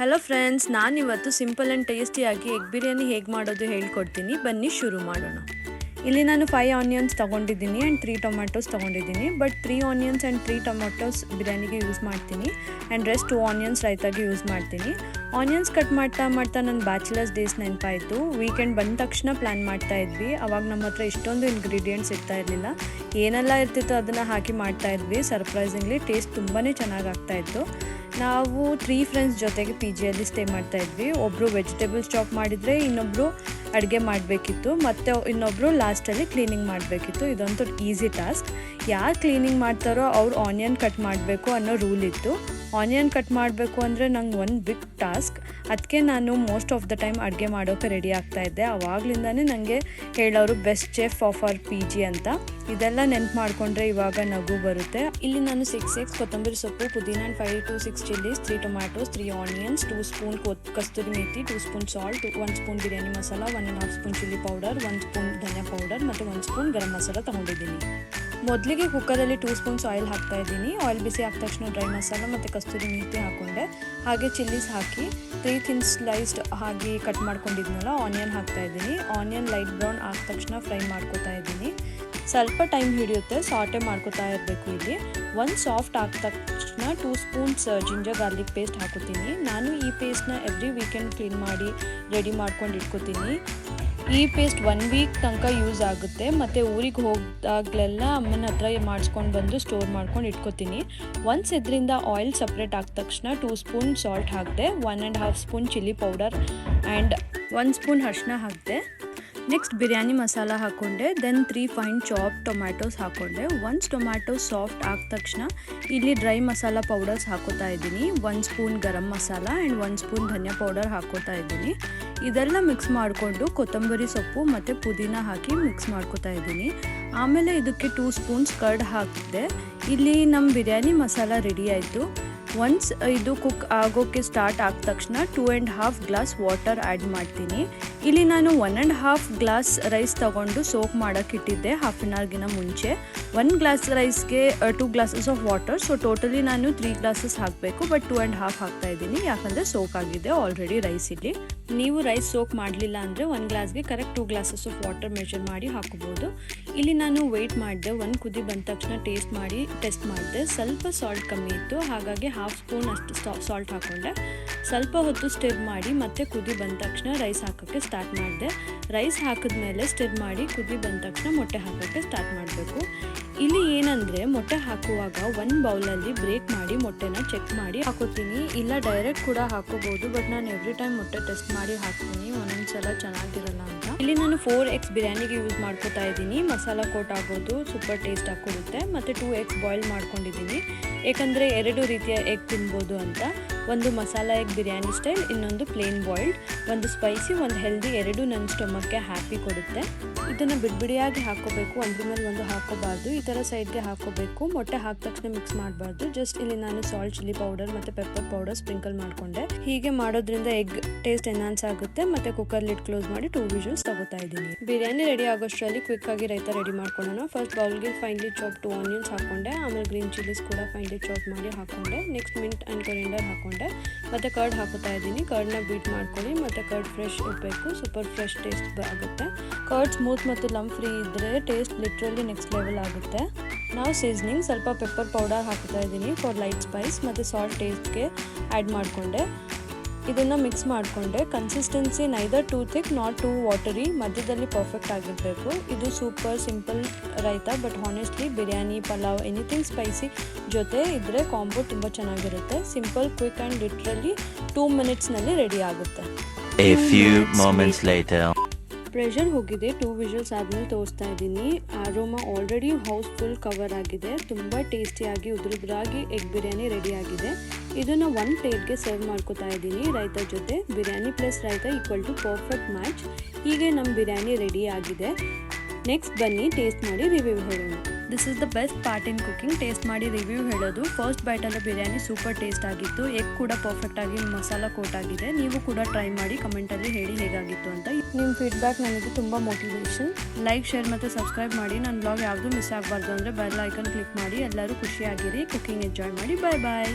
Hello friends, ನಾನಿವತ್ತು simple and ಟೇಸ್ಟಿಯಾಗಿ egg biryani ಹೇಗೆ ಮಾಡೋದು ಹೇಳ್ಕೊಡ್ತೀನಿ. ಬನ್ನಿ ಶುರು ಮಾಡೋಣ. ಇಲ್ಲಿ ನಾನು 5 ಆನಿಯನ್ಸ್ ತೊಗೊಂಡಿದ್ದೀನಿ ಆ್ಯಂಡ್ 3 ಟೊಮ್ಯಾಟೋಸ್ ತೊಗೊಂಡಿದ್ದೀನಿ. ಬಟ್ 3 ಆನಿಯನ್ಸ್ ಆ್ಯಂಡ್ 3 ಟೊಮ್ಯಾಟೋಸ್ ಬಿರಿಯಾನಿಗೆ ಯೂಸ್ ಮಾಡ್ತೀನಿ ಆ್ಯಂಡ್ ರೆಸ್ಟ್ 2 ಆನಿಯನ್ಸ್ ರೈತಾಗಿ ಯೂಸ್ ಮಾಡ್ತೀನಿ. ಆನಿಯನ್ಸ್ ಕಟ್ ಮಾಡ್ತಾ ನನ್ನ ಬ್ಯಾಚುಲರ್ಸ್ ಡೇಸ್ ನೆನಪಾಯಿತು. ವೀಕೆಂಡ್ ಬಂದ ತಕ್ಷಣ ಪ್ಲ್ಯಾನ್ ಮಾಡ್ತಾ ಇದ್ವಿ. ಅವಾಗ ನಮ್ಮ ಹತ್ರ ಇಷ್ಟೊಂದು ಇಂಗ್ರೀಡಿಯೆಂಟ್ಸ್ ಇರ್ತಾ ಇರಲಿಲ್ಲ. ಏನೆಲ್ಲ ಇರ್ತಿತ್ತು ಅದನ್ನು ಹಾಕಿ ಮಾಡ್ತಾ ಇದ್ವಿ. ಸರ್ಪ್ರೈಸಿಂಗ್ಲಿ ಟೇಸ್ಟ್ ತುಂಬಾ ಚೆನ್ನಾಗಿ ಆಗ್ತಾಯಿತ್ತು. ನಾವು 3 ಫ್ರೆಂಡ್ಸ್ ಜೊತೆಗೆ PGಯಲ್ಲಿ ಸ್ಟೇ ಮಾಡ್ತಾ ಇದ್ವಿ. ಒಬ್ಬರು ವೆಜಿಟೇಬಲ್ಸ್ ಚಾಪ್ ಮಾಡಿದರೆ ಇನ್ನೊಬ್ಬರು ಅಡುಗೆ ಮಾಡಬೇಕಿತ್ತು, ಮತ್ತು ಇನ್ನೊಬ್ಬರು ಲಾಸ್ಟಲ್ಲಿ ಕ್ಲೀನಿಂಗ್ ಮಾಡಬೇಕಿತ್ತು. ಇದೊಂದು ಈಸಿ ಟಾಸ್ಕ್. ಯಾರು ಕ್ಲೀನಿಂಗ್ ಮಾಡ್ತಾರೋ ಅವ್ರು ಆನಿಯನ್ ಕಟ್ ಮಾಡಬೇಕು ಅನ್ನೋ ರೂಲ್ ಇತ್ತು. ಆನಿಯನ್ ಕಟ್ ಮಾಡಬೇಕು ಅಂದರೆ ನಂಗೆ ಒಂದು ಬಿಗ್ ಟಾಸ್ಕ್. ಅದಕ್ಕೆ ನಾನು ಮೋಸ್ಟ್ ಆಫ್ ದ ಟೈಮ್ ಅಡುಗೆ ಮಾಡೋಕ್ಕೆ ರೆಡಿ ಆಗ್ತಾಯಿದ್ದೆ. ಆವಾಗಲಿಂದನೇ ನನಗೆ ಹೇಳೋರು best chef of our PG ಅಂತ. ಇದೆಲ್ಲ ನೆನ್ಪು ಮಾಡಿಕೊಂಡ್ರೆ ಇವಾಗ ನಗು ಬರುತ್ತೆ. ಇಲ್ಲಿ ನಾನು 6 eggs, ಕೊತ್ತಂಬರಿ ಸೊಪ್ಪು, ಪುದೀನ, 5 to 6 chillies, 3 tomatoes, 3 onions, 2 spoon Kasturi methi, 2 spoon salt, 1 spoon biryani masala, 1.5 spoon chilli powder, 1 spoon ಧನಿಯಾ ಪೌಡರ್ ಮತ್ತು 1 ಸ್ಪೂನ್ ಗರಂ ಮಸಾಲ ತೊಗೊಂಡಿದ್ದೀನಿ. ಮೊದಲಿಗೆ ಕುಕ್ಕರಲ್ಲಿ 2 ಸ್ಪೂನ್ಸ್ ಆಯಿಲ್ ಹಾಕ್ತಾ ಇದ್ದೀನಿ. ಆಯಿಲ್ ಬಿಸಿ ಆದ ತಕ್ಷಣ ಡ್ರೈ ಮಸಾಲ ಮತ್ತು ಕಸ್ತೂರಿ ಮೇಥಿ ಹಾಕ್ಕೊಂಡೆ. ಹಾಗೆ ಚಿಲ್ಲೀಸ್ ಹಾಕಿ 3 ಥಿನ್ ಸ್ಲೈಸ್ಡ್ ಹಾಗೆ ಕಟ್ ಮಾಡ್ಕೊಂಡಿದ್ನಲ್ಲ ಆನಿಯನ್ ಹಾಕ್ತಾ ಇದ್ದೀನಿ. ಆನಿಯನ್ ಲೈಟ್ ಬ್ರೌನ್ ಆದ ತಕ್ಷಣ ಫ್ರೈ ಮಾಡ್ಕೊತಾ ಇದ್ದೀನಿ. ಸ್ವಲ್ಪ ಟೈಮ್ ಹಿಡಿಯುತ್ತೆ, ಸಾಟೆ ಮಾಡ್ಕೊತಾ ಇರಬೇಕು. ಇಲ್ಲಿ ಒಂದು ಸಾಫ್ಟ್ ಆದ ತಕ್ಷಣ 2 ಸ್ಪೂನ್ಸ್ ಜಿಂಜರ್ ಗಾರ್ಲಿಕ್ ಪೇಸ್ಟ್ ಹಾಕೋತೀನಿ. ನಾನು ಈ ಪೇಸ್ಟ್ನ ಎವ್ರಿ ವೀಕೆಂಡ್ ಕ್ಲೀನ್ ಮಾಡಿ ರೆಡಿ ಮಾಡ್ಕೊಂಡು ಇಟ್ಕೋತೀನಿ. ಈ ಪೇಸ್ಟ್ 1 ವೀಕ್ ತನಕ ಯೂಸ್ ಆಗುತ್ತೆ. ಮತ್ತು ಊರಿಗೆ ಹೋದಾಗಲೆಲ್ಲ ಅಮ್ಮನ ಹತ್ರ ಮಾಡಿಸ್ಕೊಂಡು ಬಂದು ಸ್ಟೋರ್ ಮಾಡ್ಕೊಂಡು ಇಟ್ಕೋತೀನಿ. ಒನ್ಸ್ ಇದರಿಂದ ಆಯಿಲ್ ಸಪ್ರೇಟ್ ಆದ ತಕ್ಷಣ 2 ಸ್ಪೂನ್ ಸಾಲ್ಟ್ ಹಾಕಿದೆ, 1.5 spoon chilli powder and 1 spoon ಅರಿಶಿನ ಹಾಕಿದೆ. ನೆಕ್ಸ್ಟ್ ಬಿರಿಯಾನಿ ಮಸಾಲ ಹಾಕ್ಕೊಂಡೆ. ದೆನ್ 3 ಫೈನ್ ಚಾಪ್ ಟೊಮ್ಯಾಟೋಸ್ ಹಾಕ್ಕೊಂಡೆ. ಒನ್ಸ್ ಟೊಮ್ಯಾಟೊ ಸಾಫ್ಟ್ ಆದ ತಕ್ಷಣ ಇಲ್ಲಿ ಡ್ರೈ ಮಸಾಲ ಪೌಡರ್ಸ್ ಹಾಕೋತಾ ಇದ್ದೀನಿ. 1 spoon garam masala and 1 spoon ಧನಿಯಾ ಪೌಡರ್ ಹಾಕೋತಾ ಇದ್ದೀನಿ. ಇದೆಲ್ಲ ಮಿಕ್ಸ್ ಮಾಡಿಕೊಂಡು ಕೊತ್ತಂಬರಿ ಸೊಪ್ಪು ಮತ್ತು ಪುದೀನ ಹಾಕಿ ಮಿಕ್ಸ್ ಮಾಡ್ಕೋತಾ ಇದ್ದೀನಿ. ಆಮೇಲೆ ಇದಕ್ಕೆ 2 ಸ್ಪೂನ್ಸ್ ಕರ್ಡ್ ಹಾಕಿದೆ. ಇಲ್ಲಿ ನಮ್ಮ ಬಿರಿಯಾನಿ ಮಸಾಲ ರೆಡಿ ಆಯಿತು. ಒನ್ಸ್ ಇದು ಕುಕ್ ಆಗೋಕ್ಕೆ ಸ್ಟಾರ್ಟ್ ಆದ ತಕ್ಷಣ 2.5 ಗ್ಲಾಸ್ ವಾಟರ್ ಆ್ಯಡ್ ಮಾಡ್ತೀನಿ. ಇಲ್ಲಿ ನಾನು 1.5 ಗ್ಲಾಸ್ ರೈಸ್ ತೊಗೊಂಡು ಸೋಕ್ ಮಾಡೋಕ್ಕೆ ಇಟ್ಟಿದ್ದೆ ಹಾಫ್ ಆನ್ ಅವರ್ಗಿನ ಮುಂಚೆ. 1 ಗ್ಲಾಸ್ ರೈಸ್ಗೆ 2 glasses of water, so totally ನಾನು 3 ಗ್ಲಾಸಸ್ ಹಾಕಬೇಕು. ಬಟ್ 2.5 ಹಾಕ್ತಾ ಇದ್ದೀನಿ, ಯಾಕಂದರೆ ಸೋಕ್ ಆಗಿದೆ ಆಲ್ರೆಡಿ ರೈಸ್. ಇಲ್ಲಿ ನೀವು ರೈಸ್ ಸೋಕ್ ಮಾಡಲಿಲ್ಲ ಅಂದರೆ 1 ಗ್ಲಾಸ್ಗೆ correct 2 glasses of water measure ಮಾಡಿ ಹಾಕೋಬೋದು. ಇಲ್ಲಿ ನಾನು ವೆಯ್ಟ್ ಮಾಡಿದೆ. 1 ಕುದಿ ಬಂದ ತಕ್ಷಣ ಟೆಸ್ಟ್ ಮಾಡಿದೆ. ಸ್ವಲ್ಪ ಸಾಲ್ಟ್ ಕಮ್ಮಿ ಇತ್ತು, ಹಾಗಾಗಿ 1/2 ಸ್ಪೂನ್ ಅಷ್ಟು ಸಾಲ್ಟ್ ಹಾಕ್ಕೊಂಡೆ. ಸ್ವಲ್ಪ ಹೊತ್ತು ಸ್ಟಿರ್ ಮಾಡಿ ಮತ್ತೆ ಕುದಿ ಬಂದ ತಕ್ಷಣ ರೈಸ್ ಹಾಕೋಕ್ಕೆ ಸ್ಟಾರ್ಟ್ ಮಾಡಿದೆ. ರೈಸ್ ಹಾಕಿದ್ಮೇಲೆ ಸ್ಟಿರ್ ಮಾಡಿ ಕುದಿ ಬಂದ ತಕ್ಷಣ ಮೊಟ್ಟೆ ಹಾಕೋಕ್ಕೆ ಸ್ಟಾರ್ಟ್ ಮಾಡಬೇಕು. ಇಲ್ಲಿ ಏನಂದರೆ ಮೊಟ್ಟೆ ಹಾಕುವಾಗ 1 ಬೌಲಲ್ಲಿ ಬ್ರೇಕ್ ಮಾಡಿ ಮೊಟ್ಟೆನ ಚೆಕ್ ಮಾಡಿ ಹಾಕೋತೀನಿ. ಇಲ್ಲ ಡೈರೆಕ್ಟ್ ಕೂಡ ಹಾಕೋಬೋದು, ಬಟ್ ನಾನು ಎವ್ರಿ ಟೈಮ್ ಮೊಟ್ಟೆ ಟೆಸ್ಟ್ ಮಾಡಿ ಹಾಕ್ತೀನಿ, ಒಂದೊಂದು ಸಲ ಚೆನ್ನಾಗಿರಲ್ಲ ಅಂತ. ಇಲ್ಲಿ ನಾನು 4 eggs ಬಿರಿಯಾನಿಗೆ ಯೂಸ್ ಮಾಡ್ಕೋತಾ ಇದ್ದೀನಿ. ಮಸಾಲ ಕೋಟ್ ಆಗೋದು ಸೂಪರ್ ಟೇಸ್ಟ್ ಹಾಕೊಡುತ್ತೆ. ಮತ್ತು 2 eggs ಬಾಯ್ಲ್ ಮಾಡ್ಕೊಂಡಿದ್ದೀನಿ, ಏಕೆಂದರೆ 2 ರೀತಿಯ ಎಗ್ ತಿನ್ಬೋದು ಅಂತ. ಒಂದು ಮಸಾಲ ಎಗ್ ಬಿರಿಯಾನಿ ಸ್ಟೈಲ್, ಇನ್ನೊಂದು ಪ್ಲೇನ್ ಬಾಯ್ಲ್ಡ್. ಒಂದು ಸ್ಪೈಸಿ, ಒಂದು ಹೆಲ್ದಿ, 2 ನನ್ನ ಸ್ಟೊಮಕ್ಗೆ ಹ್ಯಾಪಿ ಕೊಡುತ್ತೆ. ಇದನ್ನು ಬಿಡಿಯಾಗಿ ಹಾಕೋಬೇಕು, ಒಂದ್ರ ಮೇಲೆ ಒಂದು ಹಾಕೋಬಾರ್ದು. ಈ ಥರ ಸೈಡ್ಗೆ ಹಾಕೋಬೇಕು. ಮೊಟ್ಟೆ ಹಾಕಿದ ತಕ್ಷಣ ಮಿಕ್ಸ್ ಮಾಡಬಾರ್ದು. ಜಸ್ಟ್ ಇಲ್ಲಿ ನಾನು ಸಾಲ್ಟ್, ಚಿಲ್ಲಿ ಪೌಡರ್ ಮತ್ತು ಪೆಪ್ಪರ್ ಪೌಡರ್ ಸ್ಪ್ರಿಂಕಲ್ ಮಾಡಿಕೊಂಡೆ. ಹೀಗೆ ಮಾಡೋದ್ರಿಂದ ಎಗ್ ಟೇಸ್ಟ್ ಎನ್ಹಾನ್ಸ್ ಆಗುತ್ತೆ. ಮತ್ತು ಕುಕ್ಕರ್ ಲಿಡ್ ಕ್ಲೋಸ್ ಮಾಡಿ 2 ವಿಷಲ್ಸ್ ತಗೋತಾ ಇದ್ದೀನಿ. ಬಿರಿಯಾನಿ ರೆಡಿ ಆಗೋಷ್ಟರಲ್ಲಿ ಕ್ವಿಕ್ ಆಗಿ ರೈತ ರೆಡಿ ಮಾಡ್ಕೊಳ್ಳೋಣ. ಫಸ್ಟ್ ಬೌಲ್ಗೆ ಫೈನ್ಲಿ ಚಾಪ್ 2 ಆನಿಯನ್ಸ್ ಹಾಕೊಂಡೆ. ಆಮೇಲೆ ಗ್ರೀನ್ ಚಿಲ್ಲೀಸ್ ಕೂಡ ಫೈನ್ಲಿ ಚಾಪ್ ಮಾಡಿ ಹಾಕೊಂಡೆ. ನೆಕ್ಸ್ಟ್ ಮಿಂಟ್ ಆ್ಯಂಡ್ ಕೊರಿಯಂಡರ್ ಹಾಕೊಂಡೆ. ಮತ್ತು ಕರ್ಡ್ ಹಾಕೋತಾ ಇದ್ದೀನಿ. ಕರ್ಡ್ನ ಬೀಟ್ ಮಾಡ್ಕೊಳ್ಳಿ. ಮತ್ತು ಕರ್ಡ್ ಫ್ರೆಶ್ ಇರಬೇಕು, ಸೂಪರ್ ಫ್ರೆಶ್ ಟೇಸ್ಟ್ ಆಗುತ್ತೆ. ಕರ್ಡ್ ಸ್ಮೂತ್ ಮತ್ತು ಲಮ್ ಫ್ರೀ ಇದ್ದರೆ ಟೇಸ್ಟ್ ಲಿಟ್ರಲಿ ನೆಕ್ಸ್ಟ್ ಲೆವೆಲ್ ಆಗುತ್ತೆ. ನಾವು ಸೀಸನಿಂಗ್ ಸ್ವಲ್ಪ ಪೆಪ್ಪರ್ ಪೌಡರ್ ಹಾಕ್ತಾ ಇದ್ದೀನಿ ಫಾರ್ ಲೈಟ್ ಸ್ಪೈಸ್, ಮತ್ತು ಸಾಲ್ಟ್ ಟೇಸ್ಟ್ಗೆ ಆ್ಯಡ್ ಮಾಡಿಕೊಂಡೆ. ಇದನ್ನು ಮಿಕ್ಸ್ ಮಾಡಿಕೊಂಡೆ. Consistency neither too thick not too watery, ಮಧ್ಯದಲ್ಲಿ ಪರ್ಫೆಕ್ಟ್ ಆಗಿರಬೇಕು. ಇದು super simple raita, but honestly biryani, pulao, anything spicy ಜೊತೆ ಇದ್ದರೆ ಕಾಂಬೋ ತುಂಬ ಚೆನ್ನಾಗಿರುತ್ತೆ. ಸಿಂಪಲ್, ಕ್ವಿಕ್ ಆ್ಯಂಡ್ ಲಿಟ್ರಲಿ 2 ಮಿನಿಟ್ಸ್ನಲ್ಲಿ ರೆಡಿ ಆಗುತ್ತೆ. A few moments later. Pressure ಹೋಗಿದೆ. 2 ವಿಷಲ್ಸ್ ಆದಮೇಲೆ ತೋರಿಸ್ತಾ ಇದ್ದೀನಿ. Aroma already house full cover ಆಗಿದೆ. ತುಂಬ ಟೇಸ್ಟಿಯಾಗಿ ಉದುರುದ್ರಾಗಿ ಎಗ್ ಬಿರಿಯಾನಿ ರೆಡಿ ಆಗಿದೆ. ಇದನ್ನು 1 ಪ್ಲೇಟ್ಗೆ ಸರ್ವ್ ಮಾಡ್ಕೋತಾ ಇದ್ದೀನಿ ರೈತ ಜೊತೆ. ಬಿರಿಯಾನಿ ಪ್ಲಸ್ ರೈತ ಈಕ್ವಲ್ ಟು ಪರ್ಫೆಕ್ಟ್ ಮ್ಯಾಚ್. ಹೀಗೆ ನಮ್ಮ ಬಿರಿಯಾನಿ ರೆಡಿ ಆಗಿದೆ. ನೆಕ್ಸ್ಟ್ ಬನ್ನಿ ಟೇಸ್ಟ್ ಮಾಡಿ ರಿವ್ಯೂ ಹೇಳೋಣ. This is the best part in cooking. Taste ಮಾಡಿ ರಿವ್ಯೂ ಹೇಳೋದು. ಫಸ್ಟ್ ಬೈಟಲ್ಲಿ ಬಿರಿಯಾನಿ ಸೂಪರ್ ಟೇಸ್ಟ್ ಆಗಿತ್ತು. ಎಗ್ ಕೂಡ ಪರ್ಫೆಕ್ಟಾಗಿ ಮಸಾಲ ಕೋಟ್ ಆಗಿದೆ. ನೀವು ಕೂಡ ಟ್ರೈ ಮಾಡಿ ಕಮೆಂಟಲ್ಲಿ ಹೇಳಿ ಹೇಗಾಗಿತ್ತು ಅಂತ. ನಿಮ್ಮ ಫೀಡ್ಬ್ಯಾಕ್ ನನಗೆ ತುಂಬ ಮೋಟಿವೇಶನ್. ಲೈಕ್, ಶೇರ್ ಮತ್ತು ಸಬ್ಸ್ಕ್ರೈಬ್ ಮಾಡಿ. ನನ್ನ ಬ್ಲಾಗ್ ಯಾವುದು ಮಿಸ್ ಆಗಬಾರ್ದು ಅಂದರೆ ಬೆಲ್ ಐಕನ್ ಕ್ಲಿಕ್ ಮಾಡಿ. ಎಲ್ಲರೂ ಖುಷಿಯಾಗಿರಿ, ಕುಕಿಂಗ್ ಎಂಜಾಯ್ ಮಾಡಿ. ಬಾಯ್ ಬಾಯ್.